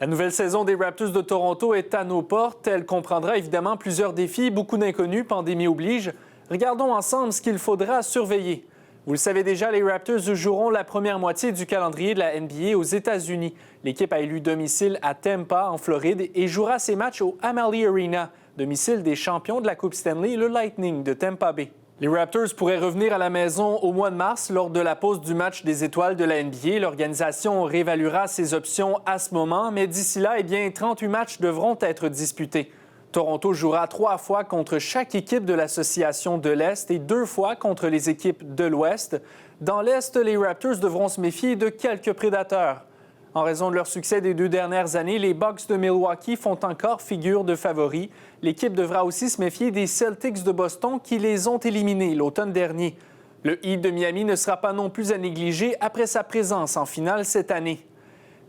La nouvelle saison des Raptors de Toronto est à nos portes. Elle comprendra évidemment plusieurs défis, beaucoup d'inconnus, pandémie oblige. Regardons ensemble ce qu'il faudra surveiller. Vous le savez déjà, les Raptors joueront la première moitié du calendrier de la NBA aux États-Unis. L'équipe a élu domicile à Tampa, en Floride, et jouera ses matchs au Amalie Arena, domicile des champions de la Coupe Stanley, le Lightning de Tampa Bay. Les Raptors pourraient revenir à la maison au mois de mars lors de la pause du match des étoiles de la NBA. L'organisation réévaluera ses options à ce moment, mais d'ici là, 38 matchs devront être disputés. Toronto jouera 3 fois contre chaque équipe de l'Association de l'Est et 2 fois contre les équipes de l'Ouest. Dans l'Est, les Raptors devront se méfier de quelques prédateurs. En raison de leur succès des 2 dernières années, les Bucks de Milwaukee font encore figure de favoris. L'équipe devra aussi se méfier des Celtics de Boston qui les ont éliminés l'automne dernier. Le Heat de Miami ne sera pas non plus à négliger après sa présence en finale cette année.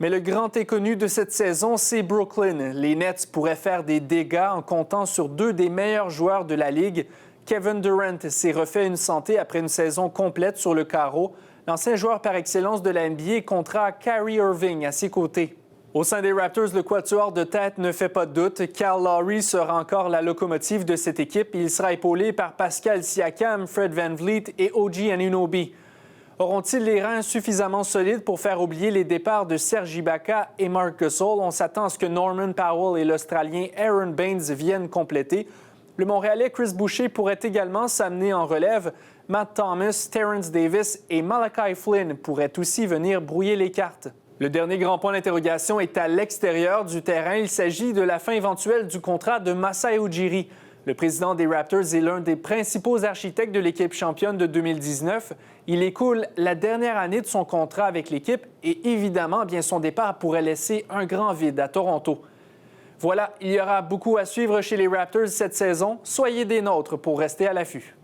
Mais le grand inconnu de cette saison, c'est Brooklyn. Les Nets pourraient faire des dégâts en comptant sur 2 des meilleurs joueurs de la Ligue. Kevin Durant s'est refait une santé après une saison complète sur le carreau. L'ancien joueur par excellence de la NBA comptera Kyrie Irving à ses côtés. Au sein des Raptors, le quatuor de tête ne fait pas de doute. Kyle Lowry sera encore la locomotive de cette équipe. Il sera épaulé par Pascal Siakam, Fred VanVleet et OG Anunoby. Auront-ils les reins suffisamment solides pour faire oublier les départs de Serge Ibaka et Marc Gasol? On s'attend à ce que Norman Powell et l'Australien Aaron Baines viennent compléter. Le Montréalais Chris Boucher pourrait également s'amener en relève. Matt Thomas, Terrence Davis et Malachi Flynn pourraient aussi venir brouiller les cartes. Le dernier grand point d'interrogation est à l'extérieur du terrain. Il s'agit de la fin éventuelle du contrat de Masai Ujiri. Le président des Raptors est l'un des principaux architectes de l'équipe championne de 2019. Il écoule la dernière année de son contrat avec l'équipe et évidemment, son départ pourrait laisser un grand vide à Toronto. Voilà, il y aura beaucoup à suivre chez les Raptors cette saison. Soyez des nôtres pour rester à l'affût.